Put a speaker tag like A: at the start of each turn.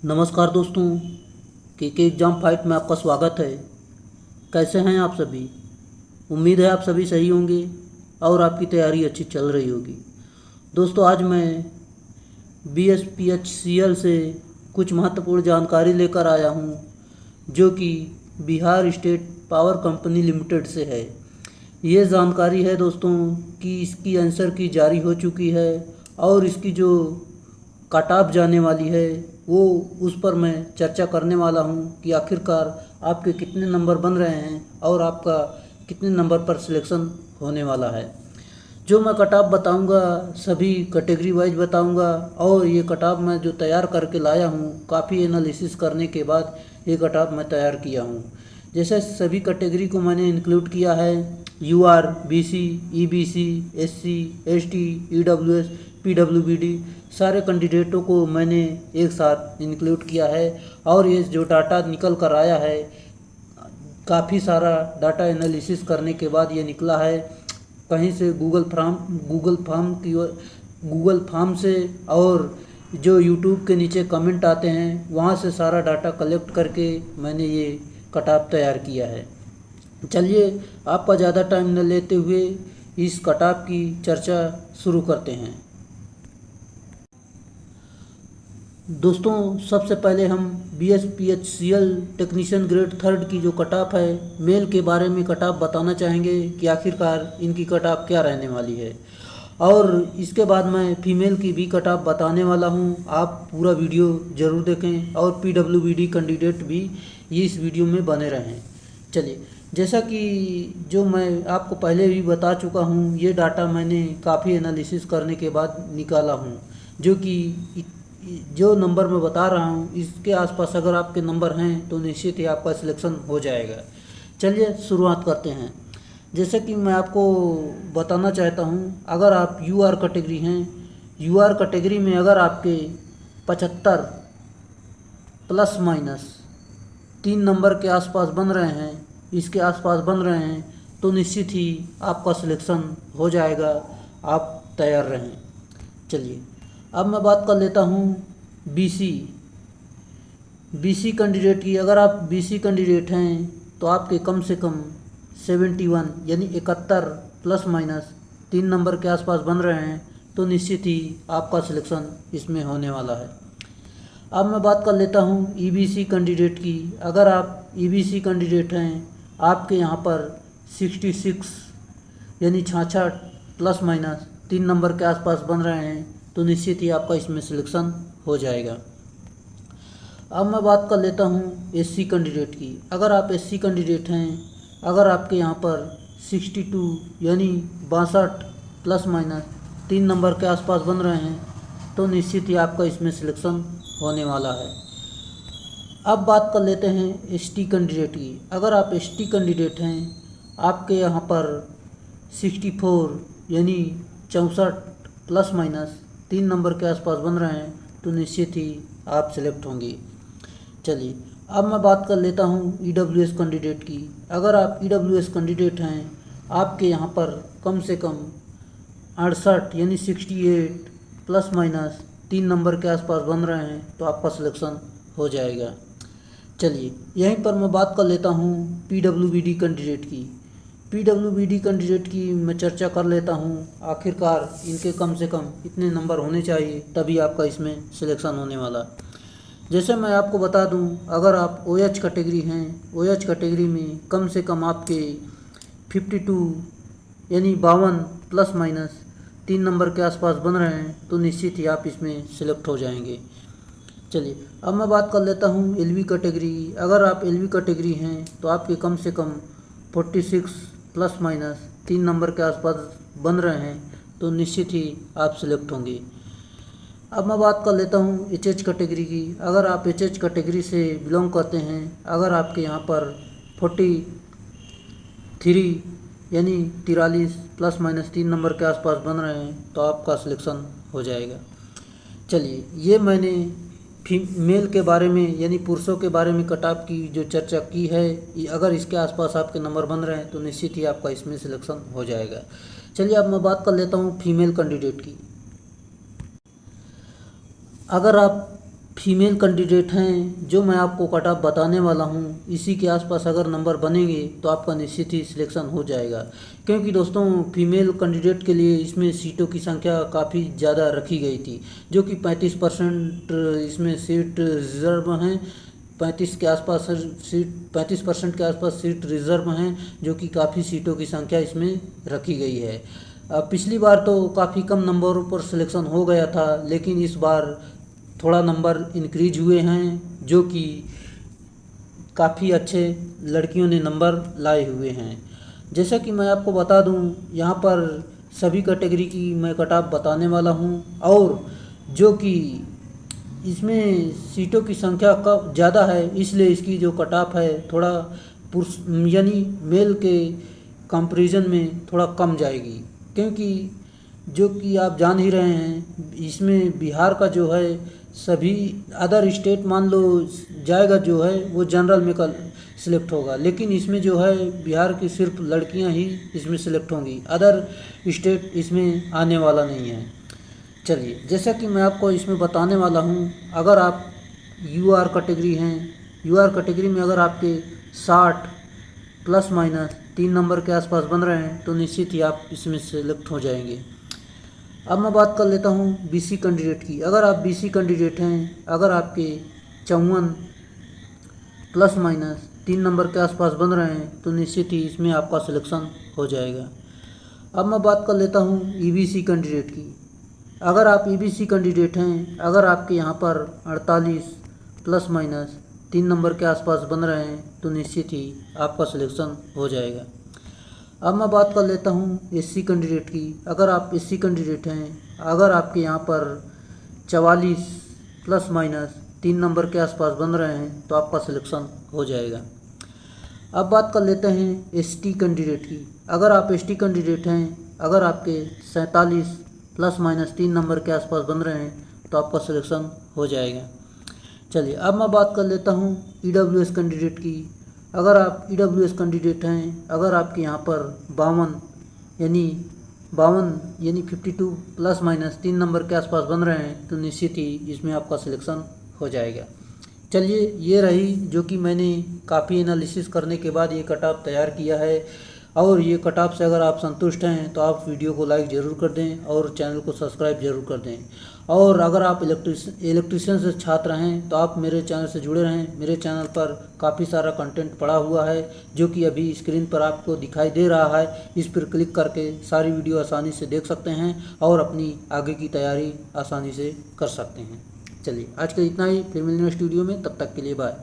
A: नमस्कार दोस्तों, के एग्ज़ाम फाइट में आपका स्वागत है। कैसे हैं आप सभी? उम्मीद है आप सभी सही होंगे और आपकी तैयारी अच्छी चल रही होगी। दोस्तों, आज मैं BSPHCL से कुछ महत्वपूर्ण जानकारी लेकर आया हूं, जो कि Bihar state power company limited से है। ये जानकारी है दोस्तों कि इसकी आंसर की जारी हो चुकी है और इसकी जो कट ऑफ जाने वाली है वो उस पर मैं चर्चा करने वाला हूं कि आखिरकार आपके कितने नंबर बन रहे हैं और आपका कितने नंबर पर सिलेक्शन होने वाला है। जो मैं कट ऑफ बताऊंगा सभी कैटेगरी वाइज बताऊंगा और ये कट ऑफ मैं जो तैयार करके लाया हूं काफ़ी एनालिसिस करने के बाद ये कट ऑफ मैं तैयार किया हूं। जैसे सभी कैटेगरी को मैंने इंक्लूड किया है, UR, BC, EBC, SC, ST, EWS, PWBD सारे कैंडिडेटों को मैंने एक साथ इंक्लूड किया है और ये जो डाटा निकल कर आया है, काफ़ी सारा डाटा एनालिसिस करने के बाद ये निकला है। कहीं से गूगल फॉर्म से और जो यूट्यूब के नीचे कमेंट आते हैं वहाँ से सारा डाटा कलेक्ट करके मैंने ये कट ऑफ तैयार किया है। चलिए आपका ज़्यादा टाइम न लेते हुए इस कट ऑफ की चर्चा शुरू करते हैं। दोस्तों, सबसे पहले हम BSPHCL टेक्नीशियन ग्रेड 3 की जो कट ऑफ है मेल के बारे में कट ऑफ बताना चाहेंगे कि आखिरकार इनकी कट ऑफ क्या रहने वाली है, और इसके बाद मैं फीमेल की भी कट ऑफ बताने वाला हूं। आप पूरा वीडियो ज़रूर देखें और PWBD कैंडिडेट भी इस वीडियो में बने रहें। चलिए, जैसा कि जो मैं आपको पहले भी बता चुका हूं, ये डाटा मैंने काफ़ी एनालिसिस करने के बाद निकाला हूं, जो कि जो नंबर मैं बता रहा हूँ इसके आसपास अगर आपके नंबर हैं तो निश्चित ही आपका सिलेक्शन हो जाएगा। चलिए शुरुआत करते हैं। जैसे कि मैं आपको बताना चाहता हूँ, अगर आप UR कैटेगरी हैं, UR कैटेगरी में अगर आपके 75 प्लस माइनस 3 नंबर के आसपास बन रहे हैं, इसके आसपास बन रहे हैं, तो निश्चित ही आपका सिलेक्शन हो जाएगा। आप तैयार रहें। चलिए अब मैं बात कर लेता हूँ BC कैंडिडेट की। अगर आप BC कैंडिडेट हैं तो आपके कम से कम 71 यानी 71 प्लस माइनस 3 नंबर के आसपास बन रहे हैं, तो निश्चित ही आपका सिलेक्शन इसमें होने वाला है। अब मैं बात कर लेता हूँ EBC कैंडिडेट की। अगर आप EBC कैंडिडेट हैं, आपके यहाँ पर 66 यानी 66 प्लस माइनस 3 नंबर के आसपास बन रहे हैं, तो निश्चित ही आपका इसमें सिलेक्शन हो जाएगा। अब मैं बात कर लेता हूँ SC कैंडिडेट की। अगर आप SC कैंडिडेट हैं, अगर आपके यहाँ पर 62 यानी 62 प्लस माइनस 3 नंबर के आसपास बन रहे हैं, तो निश्चित ही आपका इसमें सिलेक्शन होने वाला है। अब बात कर लेते हैं ST कैंडिडेट की। अगर आप ST कैंडिडेट हैं, आपके यहाँ पर 64 यानी 64 प्लस माइनस 3 नंबर के आसपास बन रहे हैं, तो निश्चित ही आप सिलेक्ट होंगे। चलिए अब मैं बात कर लेता हूँ EWS कैंडिडेट की। अगर आप EWS कैंडिडेट हैं, आपके यहाँ पर कम से कम 68 यानी 68 प्लस माइनस 3 नंबर के आसपास बन रहे हैं, तो आपका सिलेक्शन हो जाएगा। चलिए यहीं पर मैं बात कर लेता हूँ PWBD कैंडिडेट की। PWBD कैंडिडेट की मैं चर्चा कर लेता हूँ। आखिरकार इनके कम से कम इतने नंबर होने चाहिए तभी आपका इसमें सिलेक्शन होने वाला। जैसे मैं आपको बता दूँ, अगर आप OH कैटेगरी हैं, OH कैटेगरी में कम से कम आपके 52 यानी 52 प्लस माइनस 3 नंबर के आसपास बन रहे हैं, तो निश्चित ही आप इसमें सिलेक्ट हो जाएंगे। चलिए अब मैं बात कर लेता हूँ LV कैटेगरी। अगर आप LV कैटेगरी हैं तो आपके कम से कम 46 प्लस माइनस 3 नंबर के आसपास बन रहे हैं, तो निश्चित ही आप सिलेक्ट होंगे। अब मैं बात कर लेता हूँ HH कैटेगरी की। अगर आप HH कैटेगरी से बिलोंग करते हैं, अगर आपके यहाँ पर 43 यानी 43 प्लस माइनस 3 नंबर के आसपास बन रहे हैं, तो आपका सिलेक्शन हो जाएगा। चलिए, ये मैंने फीमेल के बारे में यानी पुरुषों के बारे में कट ऑफ की जो चर्चा की है, अगर इसके आसपास आपके नंबर बन रहे हैं तो निश्चित ही आपका इसमें सिलेक्शन हो जाएगा। चलिए अब मैं बात कर लेता हूँ फीमेल कैंडिडेट की। अगर आप फीमेल कैंडिडेट हैं जो मैं आपको कट ऑफ बताने वाला हूं, इसी के आसपास अगर नंबर बनेंगे तो आपका निश्चित ही सिलेक्शन हो जाएगा। क्योंकि दोस्तों फीमेल कैंडिडेट के लिए इसमें सीटों की संख्या काफ़ी ज़्यादा रखी गई थी, जो कि 35% इसमें सीट रिजर्व हैं। 35 के आसपास सीट 35% के आसपास सीट रिजर्व हैं, जो कि काफ़ी सीटों की संख्या इसमें रखी गई है। पिछली बार तो काफ़ी कम नंबरों पर सिलेक्शन हो गया था, लेकिन इस बार थोड़ा नंबर इंक्रीज हुए हैं, जो कि काफ़ी अच्छे लड़कियों ने नंबर लाए हुए हैं। जैसा कि मैं आपको बता दूं, यहाँ पर सभी कैटेगरी की मैं कट ऑफ बताने वाला हूं, और जो कि इसमें सीटों की संख्या कम ज़्यादा है, इसलिए इसकी जो कट ऑफ है थोड़ा पुरुष यानी मेल के कंपैरिजन में थोड़ा कम जाएगी। क्योंकि जो कि आप जान ही रहे हैं, इसमें बिहार का जो है सभी अदर स्टेट मान लो जाएगा जो है वो जनरल में कल सिलेक्ट होगा, लेकिन इसमें जो है बिहार की सिर्फ लड़कियां ही इसमें सिलेक्ट होंगी, अदर स्टेट इसमें आने वाला नहीं है। चलिए, जैसा कि मैं आपको इसमें बताने वाला हूं, अगर आप यूआर कैटेगरी हैं, यूआर कैटेगरी में अगर आपके 60 प्लस माइनस 3 नंबर के आसपास बन रहे हैं तो निश्चित ही आप इसमें सेलेक्ट हो जाएंगे। अब मैं बात कर लेता हूँ बीसी कैंडिडेट की। अगर आप बीसी कैंडिडेट हैं, अगर आपके 54 प्लस माइनस 3 नंबर के आसपास बन रहे हैं तो निश्चित ही इसमें आपका सिलेक्शन हो जाएगा। अब मैं बात कर लेता हूँ ईबीसी कैंडिडेट की। अगर आप ईबीसी कैंडिडेट हैं, अगर आपके यहाँ पर 48 प्लस माइनस 3 नंबर के आसपास बन रहे हैं तो निश्चित ही आपका सिलेक्शन हो जाएगा। अब मैं बात कर लेता हूँ एससी कैंडिडेट की। अगर आप एससी कैंडिडेट हैं, अगर आपके यहाँ पर 44 प्लस माइनस 3 नंबर के आसपास बन रहे हैं तो आपका सिलेक्शन हो जाएगा। अब बात कर लेते हैं एसटी कैंडिडेट की। अगर आप एसटी कैंडिडेट हैं, अगर आपके 47 प्लस माइनस 3 नंबर के आसपास बन रहे हैं तो आपका सिलेक्शन हो जाएगा। चलिए, अब मैं बात कर लेता हूँ ईडब्ल्यूएस कैंडिडेट की। अगर आप ईडब्ल्यूएस कैंडिडेट हैं, अगर आपके यहाँ पर 52 यानी 52 प्लस माइनस 3 नंबर के आसपास बन रहे हैं तो निश्चित ही इसमें आपका सिलेक्शन हो जाएगा। चलिए, ये रही जो कि मैंने काफ़ी एनालिसिस करने के बाद ये कट ऑफ तैयार किया है, और ये कट ऑफ से अगर आप संतुष्ट हैं तो आप वीडियो को लाइक ज़रूर कर दें और चैनल को सब्सक्राइब ज़रूर कर दें। और अगर आप इलेक्ट्रीशियन से छात्र हैं तो आप मेरे चैनल से जुड़े रहें। मेरे चैनल पर काफ़ी सारा कंटेंट पड़ा हुआ है, जो कि अभी स्क्रीन पर आपको दिखाई दे रहा है। इस पर क्लिक करके सारी वीडियो आसानी से देख सकते हैं और अपनी आगे की तैयारी आसानी से कर सकते हैं। चलिए, आज के इतना ही, फिर मिलेंगे स्टूडियो में, तब तक के लिए बाय।